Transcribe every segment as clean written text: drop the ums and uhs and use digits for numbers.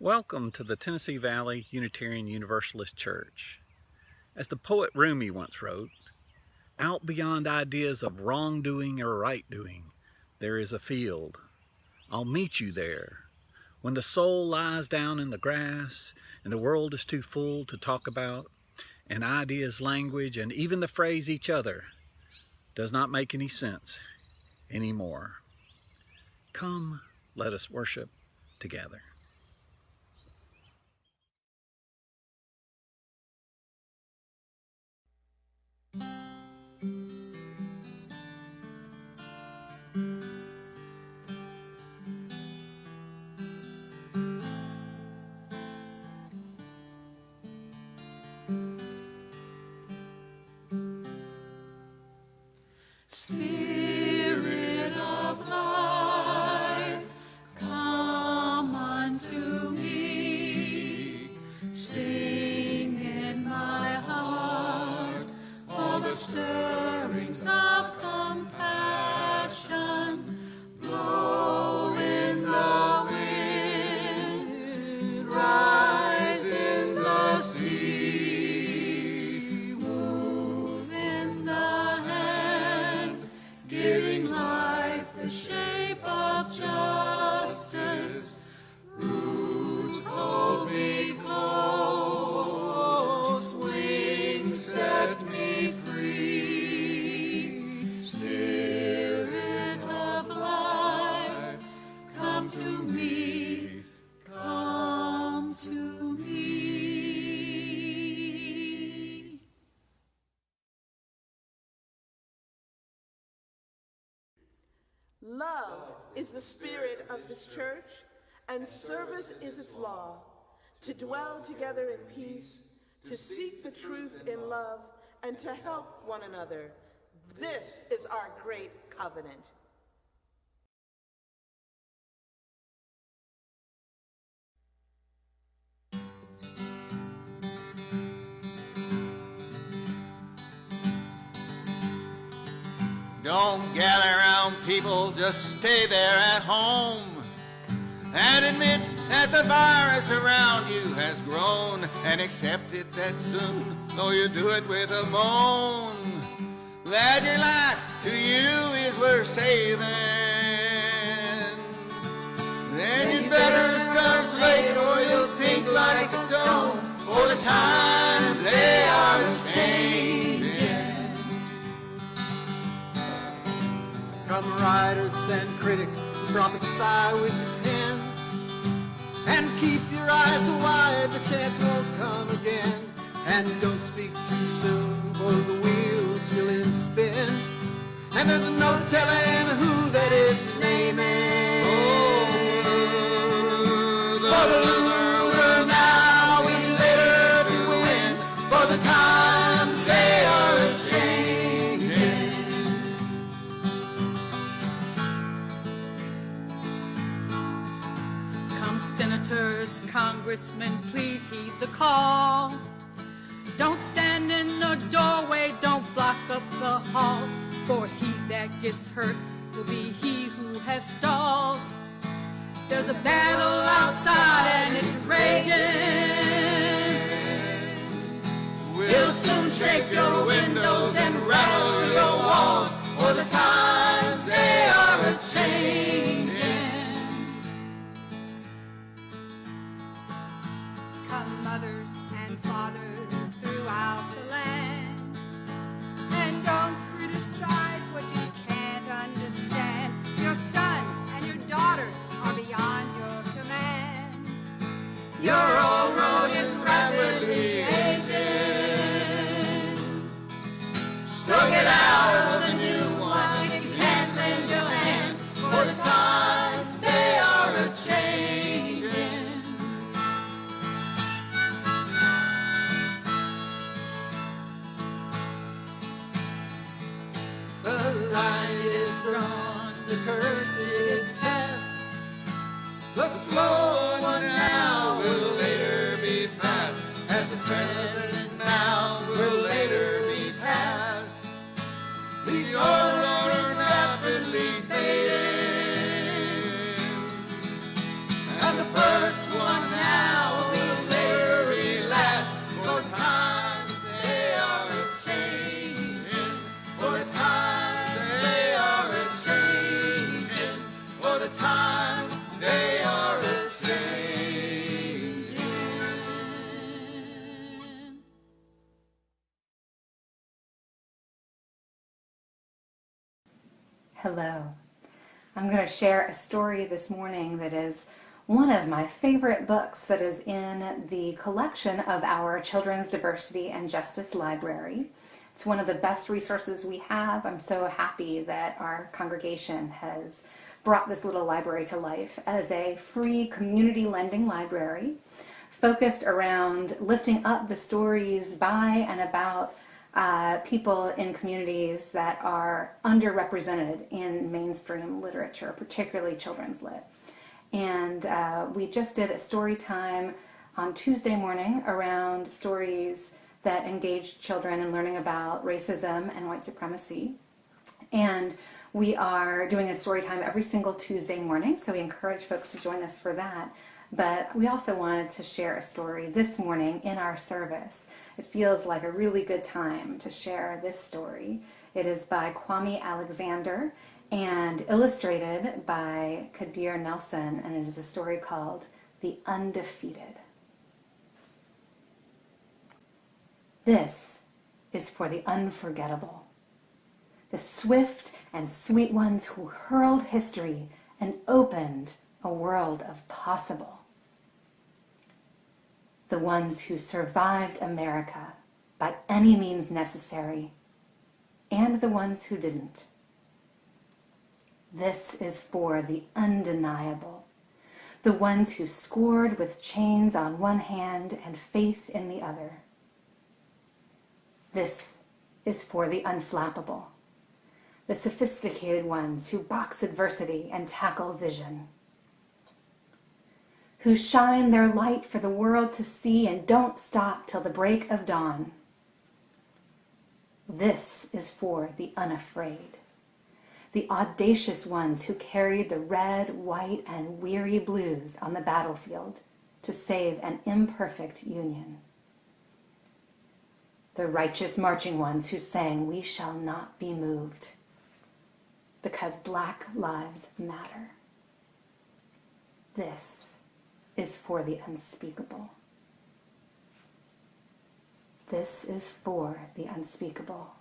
Welcome to the Tennessee Valley Unitarian Universalist Church. As the poet Rumi once wrote, out beyond ideas of wrongdoing or right-doing, there is a field. I'll meet you there. When the soul lies down in the grass and the world is too full to talk about, and ideas language and even the phrase each other does not make any sense anymore. Come, let us worship together. Spirit of life, come unto me. Sing in my heart all the stirrings of compassion. Blow in the wind, rise in the sea, move in the hand, giving life the shape of justice. Roots hold me close, wings set me free. Spirit of life, come to me, come to me. Love is the spirit of this church, and service is its law. To dwell together in peace, to seek the truth in love, and to help one another. This is our great covenant. Don't gather around people, just stay there at home and admit that the virus around you has grown, and accept it that soon, though you do it with a moan, that your life to you is worth saving. Then you'd better start straight or you'll sink like a stone, for the times they are changing. Come writers and critics, prophesy with your pen, and keep your eyes wide, the chance won't come again. And don't speak too soon, for the wheel's still in spin, and there's no telling who that it's naming. For the loser now, we later to win, for the times they are a-changing. Come senators, congressmen, please heed the call. Don't stand in the doorway, don't block up the hall, for he that gets hurt will be he who has stalled. There's a battle outside and it's raging. We'll soon shake your windows and rattle your walls, for the times they are a-changing. Come mothers and fathers throughout the land, and don't criticize what you can't understand. Your sons and your daughters are beyond your command. Your old road is rapidly aging. Strung it out of the new one, if you can't lend your hand, for the times they are a-changing. The line is drawn, the curse is cast. The slow one now will later be fast, as the present now will later be past. The old order's rapidly fading, and the first one now Hello. I'm going to share a story this morning that is one of my favorite books that is in the collection of our Children's Diversity and Justice Library. It's one of the best resources we have. I'm so happy that our congregation has brought this little library to life as a free community lending library focused around lifting up the stories by and about people in communities that are underrepresented in mainstream literature, particularly children's lit. And we just did a story time on Tuesday morning around stories that engaged children in learning about racism and white supremacy. And we are doing a story time every single Tuesday morning, so we encourage folks to join us for that. But we also wanted to share a story this morning in our service. It feels like a really good time to share this story. It is by Kwame Alexander and illustrated by Kadir Nelson, and it is a story called The Undefeated. This is for the unforgettable, the swift and sweet ones who hurled history and opened a world of possible. The ones who survived America by any means necessary, and the ones who didn't. This is for the undeniable, the ones who scored with chains on one hand and faith in the other. This is for the unflappable, the sophisticated ones who box adversity and tackle vision, who shine their light for the world to see and don't stop till the break of dawn. This is for the unafraid, the audacious ones who carried the red, white, and weary blues on the battlefield to save an imperfect union. The righteous marching ones who sang, "We shall not be moved," because Black lives matter. This is for the unspeakable. This is for the unspeakable.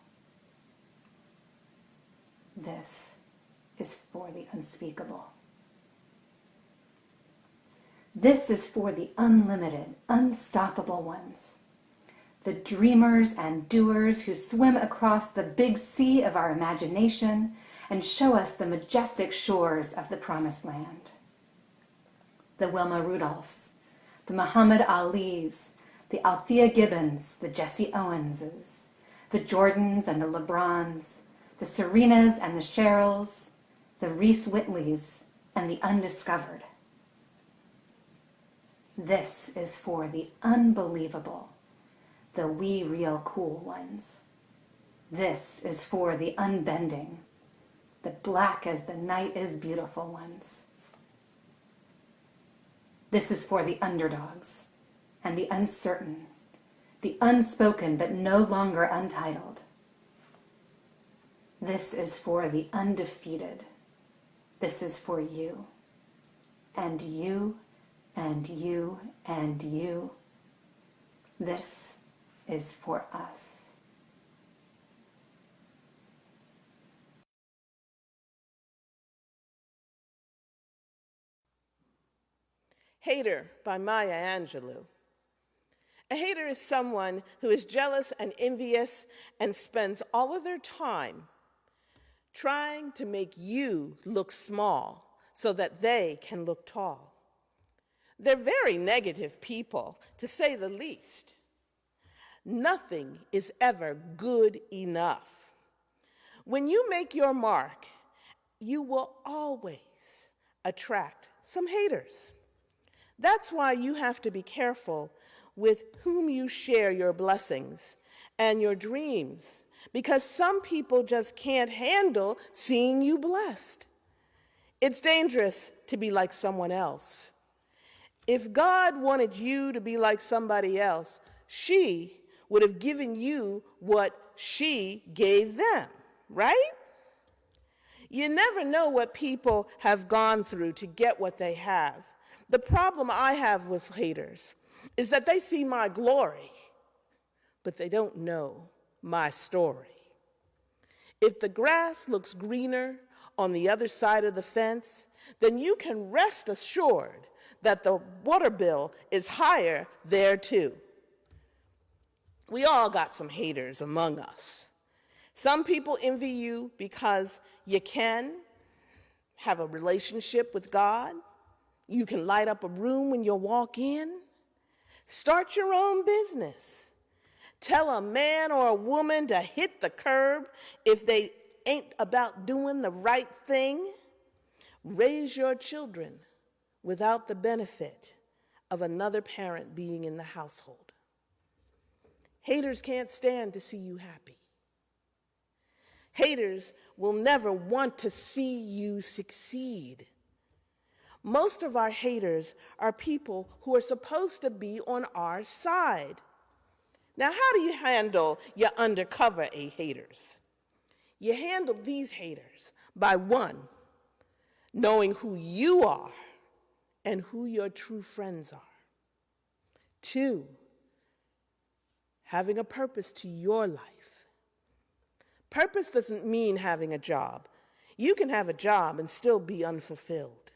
This is for the unspeakable. This is for the unlimited, unstoppable ones, the dreamers and doers who swim across the big sea of our imagination and show us the majestic shores of the promised land. The Wilma Rudolphs, the Muhammad Alis, the Althea Gibbons, the Jesse Owenses, the Jordans and the LeBrons, the Serenas and the Cheryls, the Reese Whitleys, and the undiscovered. This is for the unbelievable, the we real cool ones. This is for the unbending, the black as the night is beautiful ones. This is for the underdogs and the uncertain, the unspoken but no longer untitled. This is for the undefeated. This is for you, and you, and you, and you. This is for us. Hater by Maya Angelou. A hater is someone who is jealous and envious and spends all of their time trying to make you look small so that they can look tall. They're very negative people, to say the least. Nothing is ever good enough. When you make your mark, you will always attract some haters. That's why you have to be careful with whom you share your blessings and your dreams, because some people just can't handle seeing you blessed. It's dangerous to be like someone else. If God wanted you to be like somebody else, she would have given you what she gave them, right? You never know what people have gone through to get what they have. The problem I have with haters is that they see my glory, but they don't know my story. If the grass looks greener on the other side of the fence, then you can rest assured that the water bill is higher there too. We all got some haters among us. Some people envy you because you can have a relationship with God. You can light up a room when you walk in. Start your own business. Tell a man or a woman to hit the curb if they ain't about doing the right thing. Raise your children without the benefit of another parent being in the household. Haters can't stand to see you happy. Haters will never want to see you succeed. Most of our haters are people who are supposed to be on our side. Now, how do you handle your undercover haters? You handle these haters by, one, knowing who you are and who your true friends are. Two, having a purpose to your life. Purpose doesn't mean having a job. You can have a job and still be unfulfilled.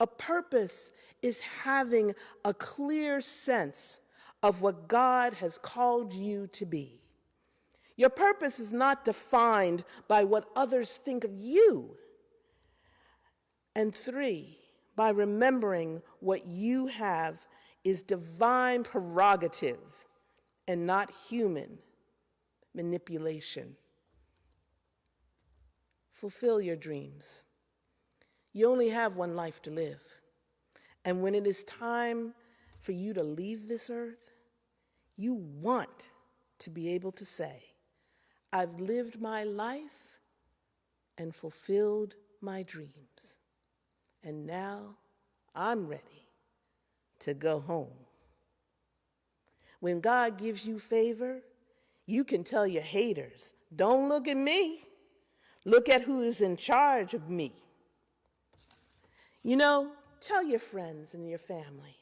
A purpose is having a clear sense of what God has called you to be. Your purpose is not defined by what others think of you. And three, by remembering what you have is divine prerogative and not human manipulation. Fulfill your dreams. You only have one life to live. And when it is time for you to leave this earth, you want to be able to say, I've lived my life and fulfilled my dreams. And now I'm ready to go home. When God gives you favor, you can tell your haters, don't look at me. Look at who is in charge of me. You know, tell your friends and your family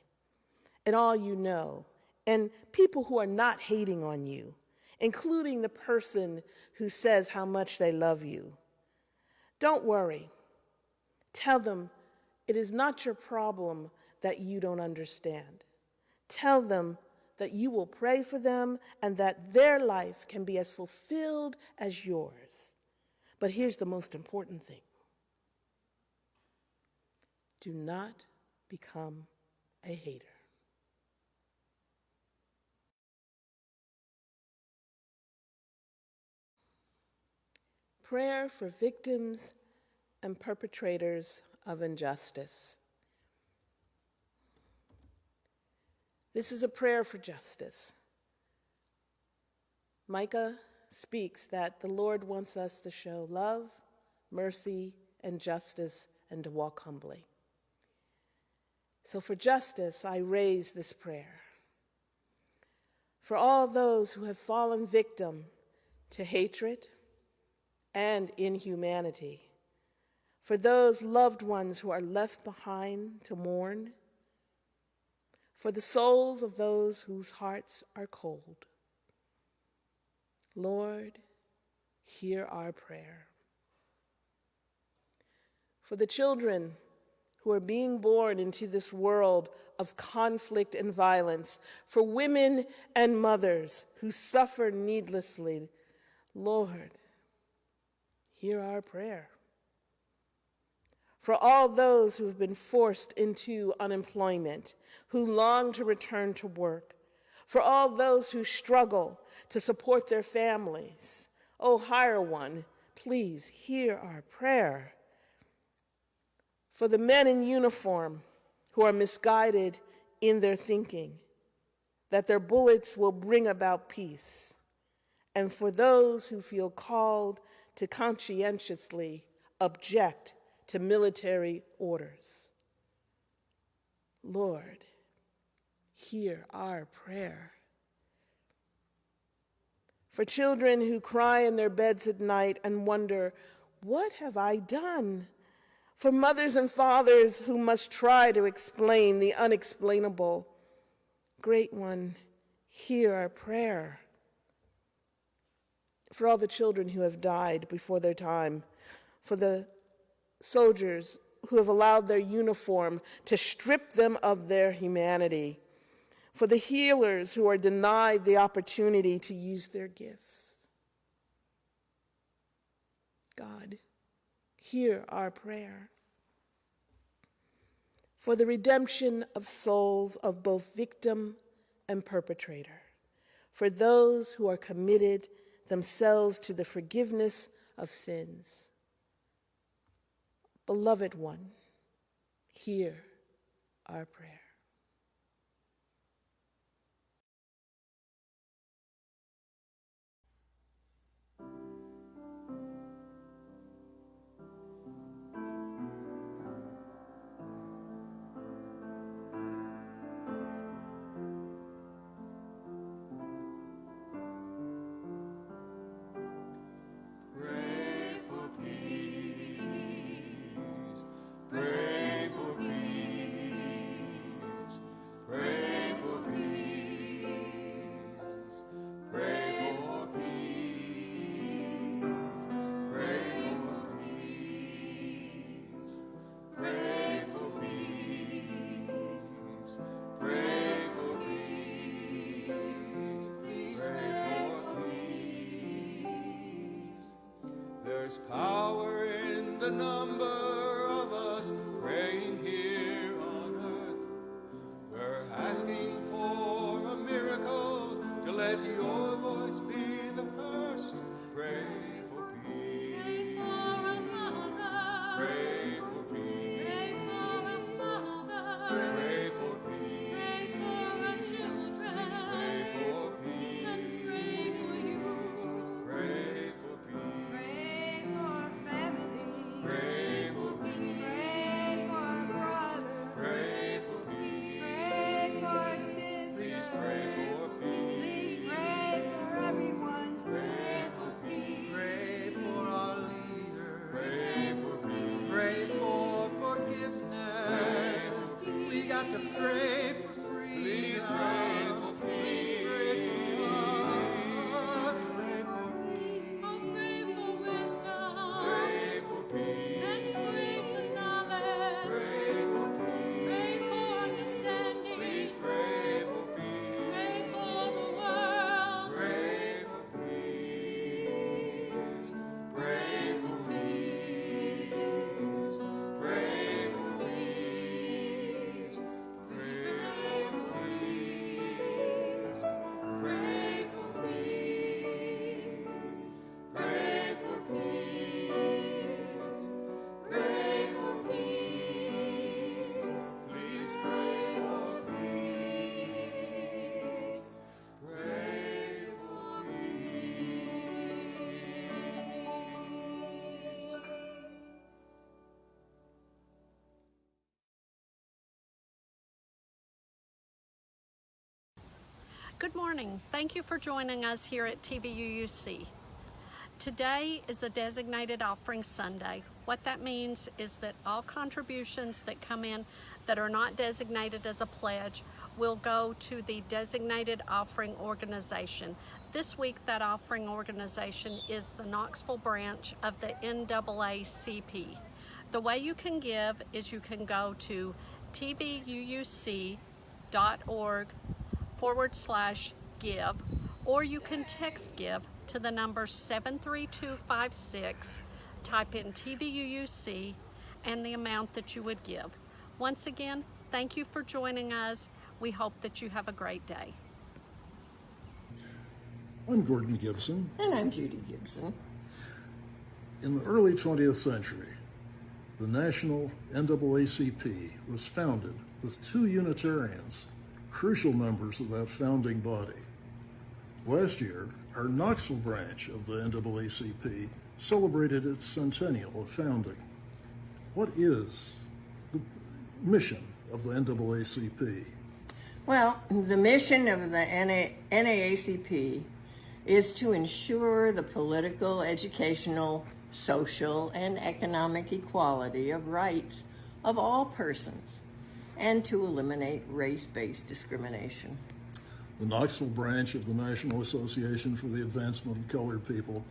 and all you know, and people who are not hating on you, including the person who says how much they love you. Don't worry. Tell them it is not your problem that you don't understand. Tell them that you will pray for them and that their life can be as fulfilled as yours. But here's the most important thing. Do not become a hater. Prayer for victims and perpetrators of injustice. This is a prayer for justice. Micah speaks that the Lord wants us to show love, mercy, and justice, and to walk humbly. So for justice, I raise this prayer. For all those who have fallen victim to hatred and inhumanity, for those loved ones who are left behind to mourn, for the souls of those whose hearts are cold. Lord, hear our prayer. For the children who are being born into this world of conflict and violence, for women and mothers who suffer needlessly, Lord, hear our prayer. For all those who have been forced into unemployment, who long to return to work, for all those who struggle to support their families, oh, higher one, please hear our prayer. For the men in uniform who are misguided in their thinking, that their bullets will bring about peace. And for those who feel called to conscientiously object to military orders. Lord, hear our prayer. For children who cry in their beds at night and wonder, what have I done? For mothers and fathers who must try to explain the unexplainable. Great One, hear our prayer. For all the children who have died before their time, for the soldiers who have allowed their uniform to strip them of their humanity, for the healers who are denied the opportunity to use their gifts. God, hear our prayer. For the redemption of souls of both victim and perpetrator, for those who are committed themselves to the forgiveness of sins. Beloved one, hear our prayer. There's power in the number of us praying here on earth. We're asking for a miracle to let your voice be the first. Pray for peace. Pray for a mother. Pray for peace. Pray for a father. Pray for peace. Pray for our children. Pray for peace. And pray for you. Pray for peace. Pray for family. Pray for peace. Pray for brother. Pray for peace. Pray for sister. Please pray for peace. Please pray for everyone. Pray for peace. Pray for our leader. Pray for peace. Pray for forgiveness. We got to pray for freedom. Please pray for Please pray for us. Pray for peace. Oh, pray for wisdom. Pray for peace. And pray for knowledge. Pray for peace. Pray for understanding. Please pray for peace. Pray for the world. Pray for peace. Pray for peace. Pray for peace. Pray for peace. Pray for peace. Pray for peace. Pray for peace. Please pray for peace. Pray for peace. Good morning. Thank you for joining us here at TVUUC. Today is a designated offering Sunday. What that means is that all contributions that come in that are not designated as a pledge will go to the designated offering organization. This week that offering organization is the Knoxville branch of the NAACP. The way you can give is you can go to tvuuc.org/give, or you can text give to the number 73256, type in TVUUC and the amount that you would give. Once again, thank you for joining us. We hope that you have a great day. I'm Gordon Gibson. And I'm Judy Gibson. In the early 20th century, the National NAACP was founded with two Unitarians, crucial members of that founding body. Last year, our Knoxville branch of the NAACP celebrated its centennial of founding. What is the mission of the NAACP? Well, the mission of the NAACP is to ensure the political, educational, social, and economic equality of rights of all persons, and to eliminate race-based discrimination. The Knoxville branch of the National Association for the Advancement of Colored People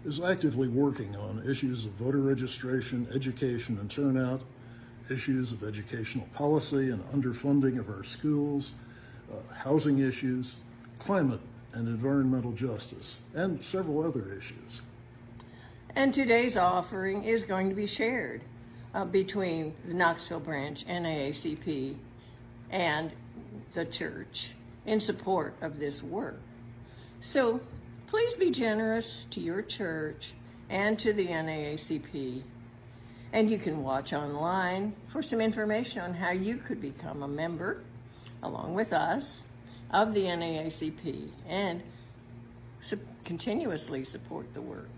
is actively working on issues of voter registration, education and turnout, issues of educational policy and underfunding of our schools, housing issues, climate and environmental justice, and several other issues. And today's offering is going to be shared between the Knoxville branch, NAACP, and the church in support of this work. So please be generous to your church and to the NAACP. And you can watch online for some information on how you could become a member, along with us, of the NAACP and continuously support the work.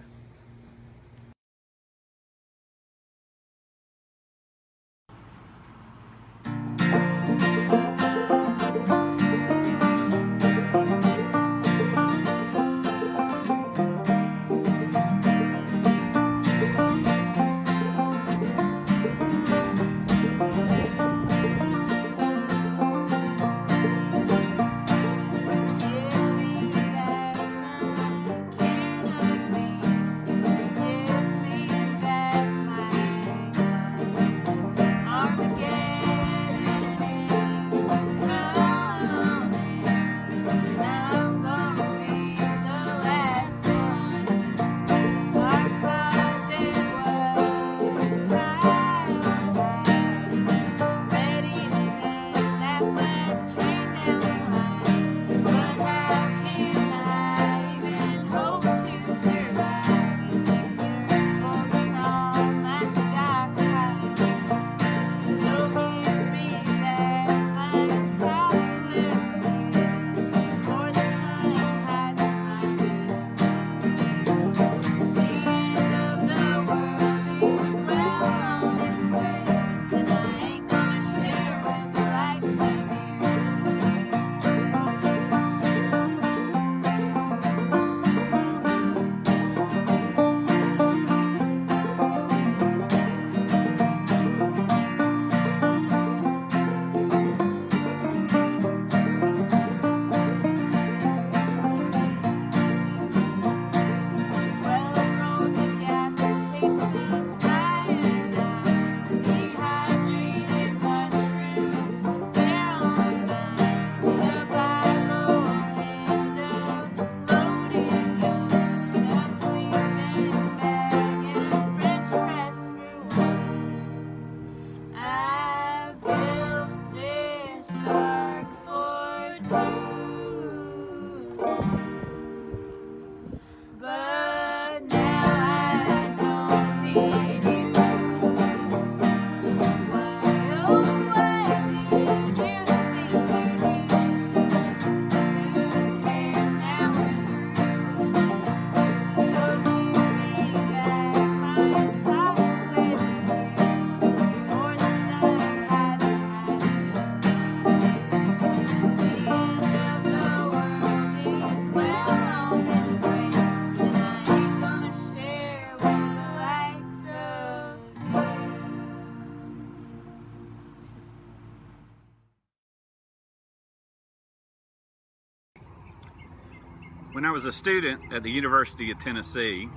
When I was a student at the University of Tennessee,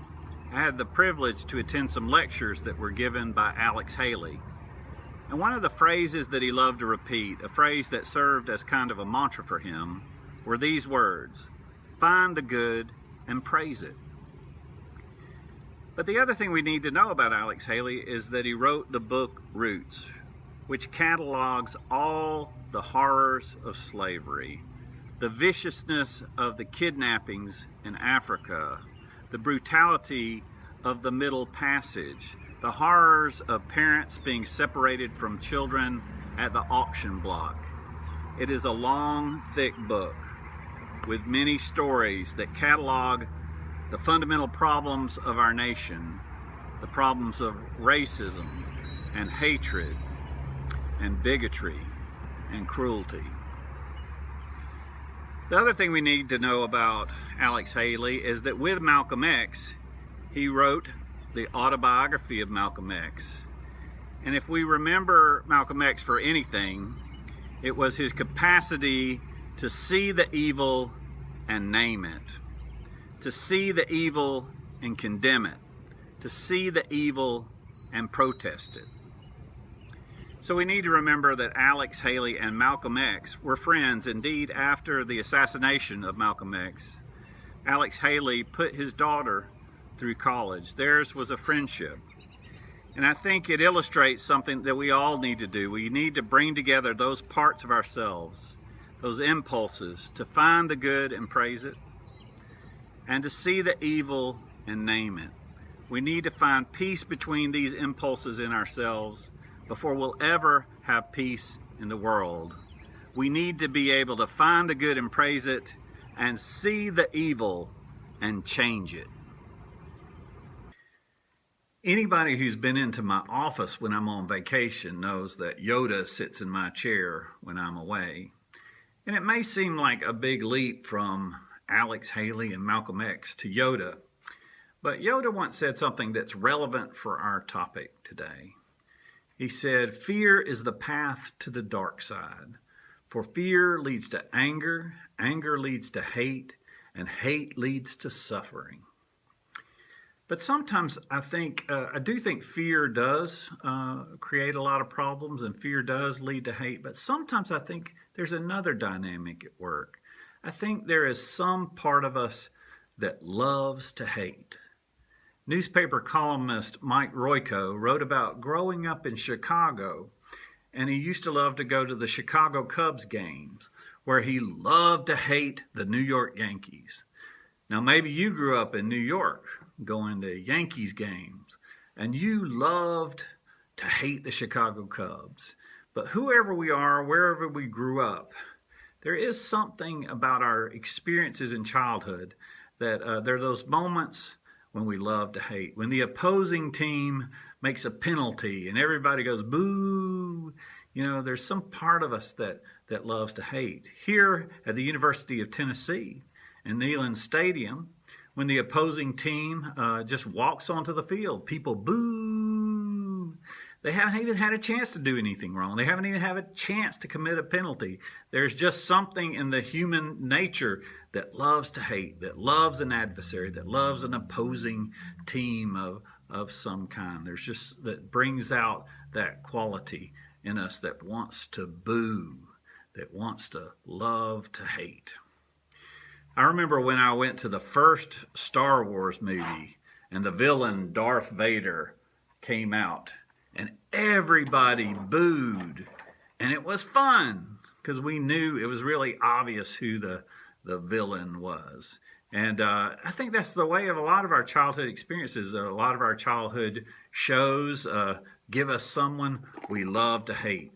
I had the privilege to attend some lectures that were given by Alex Haley. And one of the phrases that he loved to repeat, a phrase that served as kind of a mantra for him, were these words: find the good and praise it. But the other thing we need to know about Alex Haley is that he wrote the book Roots, which catalogs all the horrors of slavery, the viciousness of the kidnappings in Africa, the brutality of the Middle Passage, the horrors of parents being separated from children at the auction block. It is a long, thick book with many stories that catalog the fundamental problems of our nation, the problems of racism and hatred and bigotry and cruelty. The other thing we need to know about Alex Haley is that with Malcolm X, he wrote the autobiography of Malcolm X. And if we remember Malcolm X for anything, it was his capacity to see the evil and name it, to see the evil and condemn it, to see the evil and protest it. So we need to remember that Alex Haley and Malcolm X were friends. Indeed, after the assassination of Malcolm X, Alex Haley put his daughter through college. Theirs was a friendship. And I think it illustrates something that we all need to do. We need to bring together those parts of ourselves, those impulses, to find the good and praise it, and to see the evil and name it. We need to find peace between these impulses in ourselves before we'll ever have peace in the world. We need to be able to find the good and praise it, and see the evil and change it. Anybody who's been into my office when I'm on vacation knows that Yoda sits in my chair when I'm away. And it may seem like a big leap from Alex Haley and Malcolm X to Yoda, but Yoda once said something that's relevant for our topic today. He said, "Fear is the path to the dark side, for fear leads to anger, anger leads to hate, and hate leads to suffering." But sometimes I do think fear does create a lot of problems, and fear does lead to hate. But sometimes I think there's another dynamic at work. I think there is some part of us that loves to hate. Newspaper columnist Mike Royko wrote about growing up in Chicago, and he used to love to go to the Chicago Cubs games, where he loved to hate the New York Yankees. Now, maybe you grew up in New York going to Yankees games, and you loved to hate the Chicago Cubs. But whoever we are, wherever we grew up, there is something about our experiences in childhood that there are those moments when we love to hate. When the opposing team makes a penalty and everybody goes, boo, there's some part of us that loves to hate. Here at the University of Tennessee, in Neyland Stadium, when the opposing team just walks onto the field, people boo. They haven't even had a chance to do anything wrong. They haven't even had a chance to commit a penalty. There's just something in the human nature that loves to hate, that loves an adversary, that loves an opposing team of some kind. There's just, that brings out that quality in us that wants to boo, that wants to love to hate. I remember when I went to the first Star Wars movie and the villain Darth Vader came out, and everybody booed, and it was fun because we knew it was really obvious who the villain was. And I think that's the way of a lot of our childhood experiences. A lot of our childhood shows give us someone we love to hate.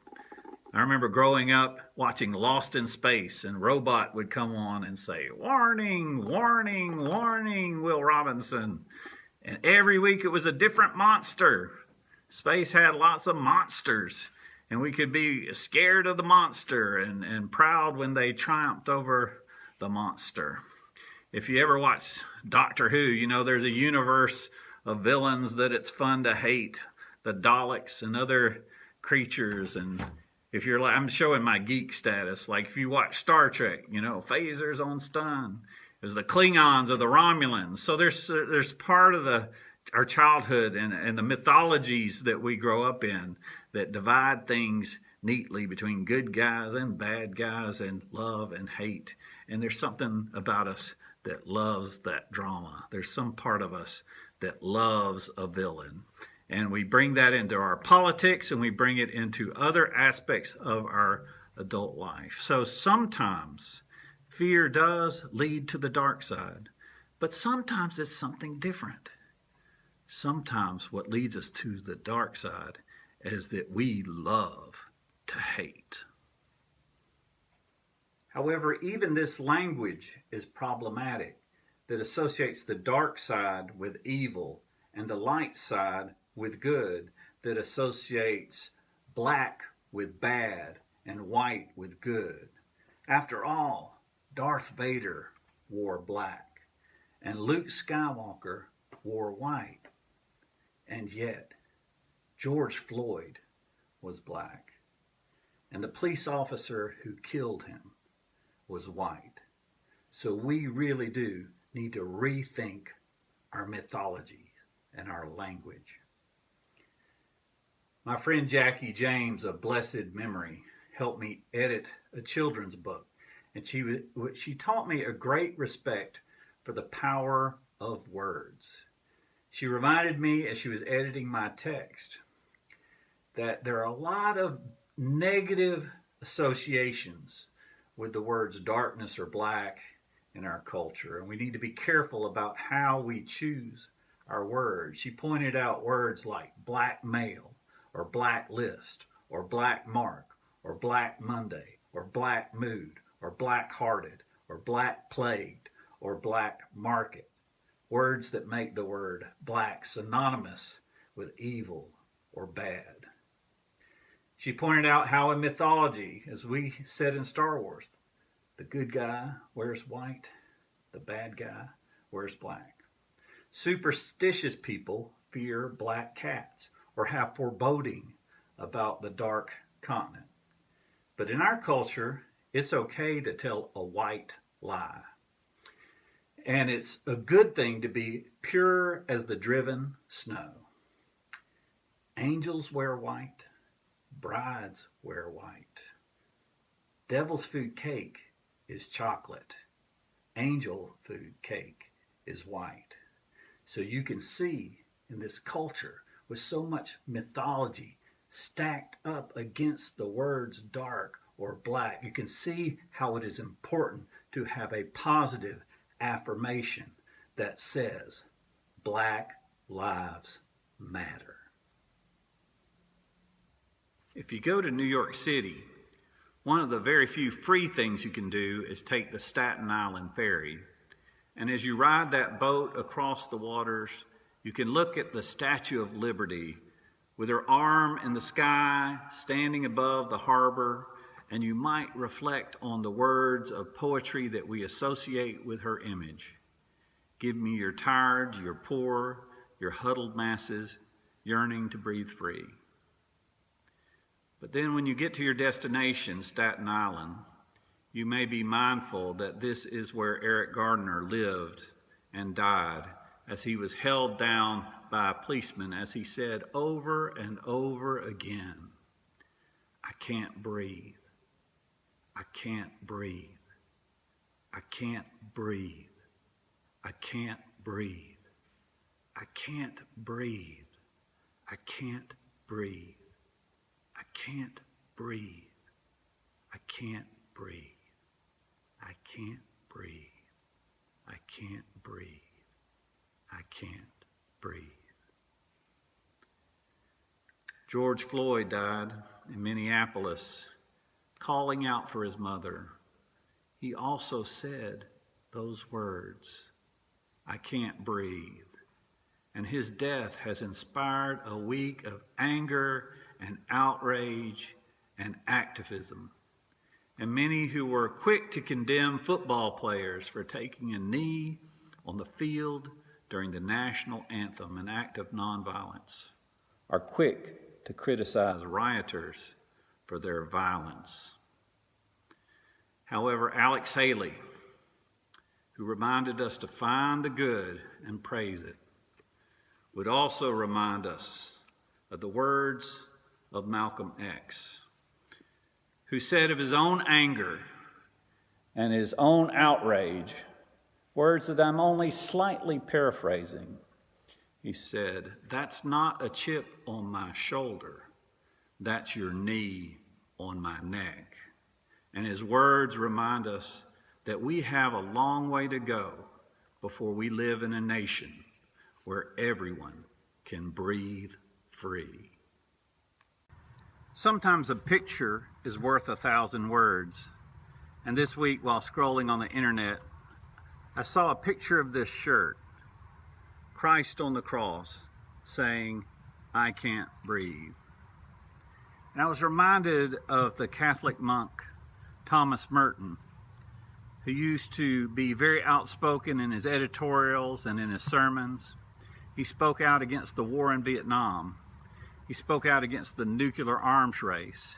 I remember growing up watching Lost in Space, and Robot would come on and say, "Warning, warning, warning, Will Robinson." And every week it was a different monster. Space had lots of monsters, and we could be scared of the monster and proud when they triumphed over the monster. If you ever watch Doctor Who, there's a universe of villains that it's fun to hate, the Daleks and other creatures. And if you're like, I'm showing my geek status, like if you watch Star Trek, phasers on stun. There's the Klingons or the Romulans. So there's part of our childhood and the mythologies that we grow up in that divide things neatly between good guys and bad guys and love and hate. And there's something about us that loves that drama. There's some part of us that loves a villain. And we bring that into our politics, and we bring it into other aspects of our adult life. So sometimes fear does lead to the dark side, but sometimes it's something different. Sometimes what leads us to the dark side is that we love to hate. However, even this language is problematic that associates the dark side with evil and the light side with good, that associates black with bad and white with good. After all, Darth Vader wore black and Luke Skywalker wore white. And yet, George Floyd was black, and the police officer who killed him was white. So we really do need to rethink our mythology, and our language. My friend Jackie James of blessed memory helped me edit a children's book, and she taught me a great respect for the power of words. She reminded me as she was editing my text that there are a lot of negative associations with the words darkness or black in our culture, and we need to be careful about how we choose our words. She pointed out words like blackmail or blacklist or black mark or black Monday or black mood or black-hearted or black-plagued or black market, words that make the word black synonymous with evil or bad. She pointed out how in mythology, as we said in Star Wars, the good guy wears white, the bad guy wears black. Superstitious people fear black cats or have foreboding about the dark continent. But in our culture, it's okay to tell a white lie. And it's a good thing to be pure as the driven snow. Angels wear white. Brides wear white. Devil's food cake is chocolate. Angel food cake is white. So you can see in this culture with so much mythology stacked up against the words dark or black, you can see how it is important to have a positive affirmation that says Black Lives Matter. If you go to New York City, one of the very few free things you can do is take the Staten Island ferry. And as you ride that boat across the waters, you can look at the Statue of Liberty with her arm in the sky, standing above the harbor, and you might reflect on the words of poetry that we associate with her image. Give me your tired, your poor, your huddled masses, yearning to breathe free. But then when you get to your destination, Staten Island, you may be mindful that this is where Eric Gardner lived and died as he was held down by a policeman as he said over and over again, I can't breathe. I can't breathe. I can't breathe. I can't breathe. I can't breathe. I can't breathe. I can't breathe. I can't breathe. I can't breathe. I can't breathe. I can't breathe. George Floyd died in Minneapolis, calling out for his mother. He also said those words, I can't breathe. And his death has inspired a week of anger and outrage and activism. And many who were quick to condemn football players for taking a knee on the field during the national anthem, an act of nonviolence, are quick to criticize rioters for their violence. However, Alex Haley, who reminded us to find the good and praise it, would also remind us of the words of Malcolm X, who said of his own anger and his own outrage, words that I'm only slightly paraphrasing. He said, that's not a chip on my shoulder, that's your knee on my neck. And his words remind us that we have a long way to go before we live in a nation where everyone can breathe free. Sometimes a picture is worth 1,000 words. And this week, while scrolling on the internet, I saw a picture of this shirt, Christ on the cross, saying, I can't breathe. And I was reminded of the Catholic monk, Thomas Merton, who used to be very outspoken in his editorials and in his sermons. He spoke out against the war in Vietnam. He spoke out against the nuclear arms race.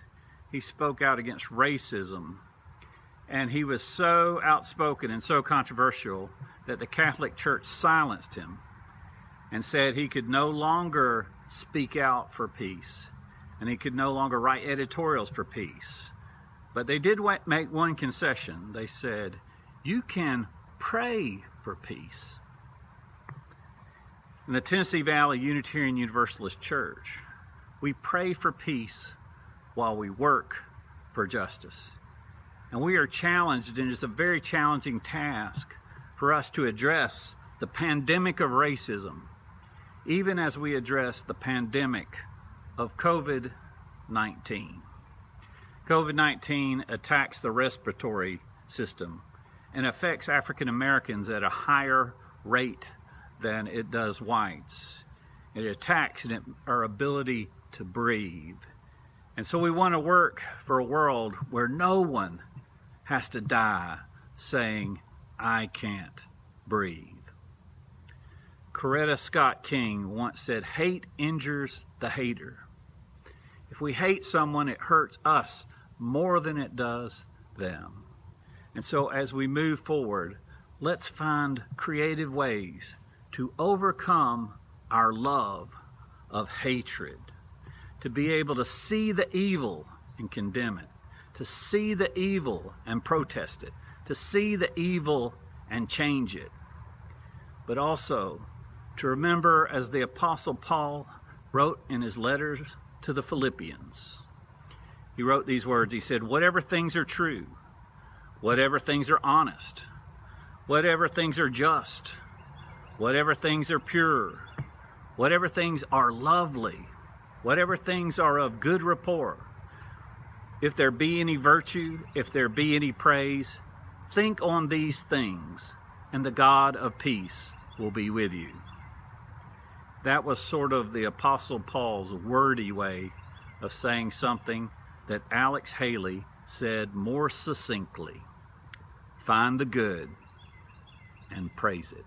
He spoke out against racism. And he was so outspoken and so controversial that the Catholic Church silenced him and said he could no longer speak out for peace, and he could no longer write editorials for peace. But they did make one concession. They said, you can pray for peace. In the Tennessee Valley Unitarian Universalist Church, we pray for peace while we work for justice. And we are challenged, and it's a very challenging task for us to address the pandemic of racism, even as we address the pandemic of COVID-19. COVID-19 attacks the respiratory system and affects African Americans at a higher rate than it does whites. It attacks our ability to breathe. And so we want to work for a world where no one has to die saying, I can't breathe. Coretta Scott King once said, hate injures the hater. If we hate someone, it hurts us more than it does them. And so as we move forward, let's find creative ways to overcome our love of hatred, to be able to see the evil and condemn it, to see the evil and protest it, to see the evil and change it, but also to remember, as the Apostle Paul wrote in his letters to the Philippians. He wrote these words. He said, whatever things are true, whatever things are honest, whatever things are just, whatever things are pure, whatever things are lovely, whatever things are of good rapport, if there be any virtue, if there be any praise, think on these things, and the God of peace will be with you. That was sort of the Apostle Paul's wordy way of saying something that Alex Haley said more succinctly. Find the good and praise it.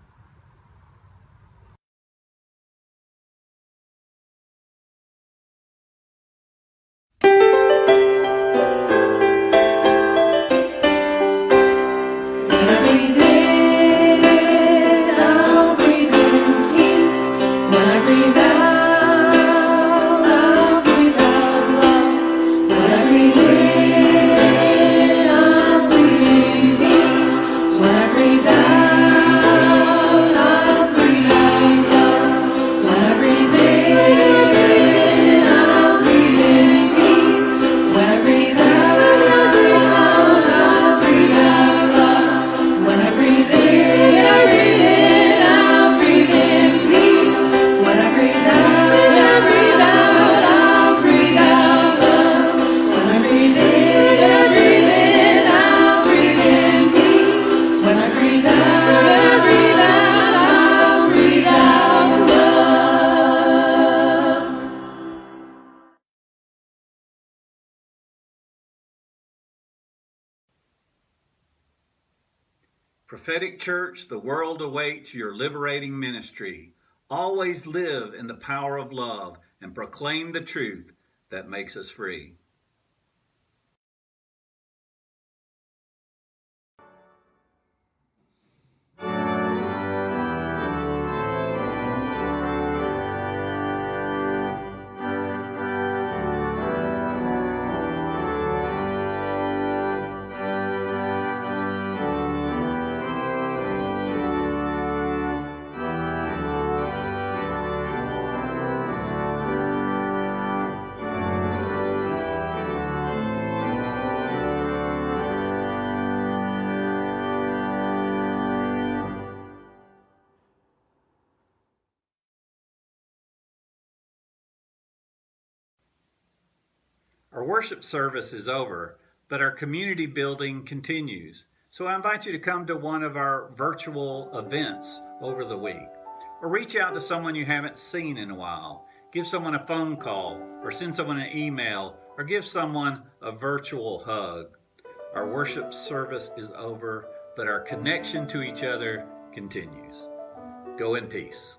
Prophetic Church, the world awaits your liberating ministry. Always live in the power of love and proclaim the truth that makes us free. Our worship service is over, but our community building continues. So I invite you to come to one of our virtual events over the week, or reach out to someone you haven't seen in a while. Give someone a phone call, or send someone an email, or give someone a virtual hug. Our worship service is over, but our connection to each other continues. Go in peace.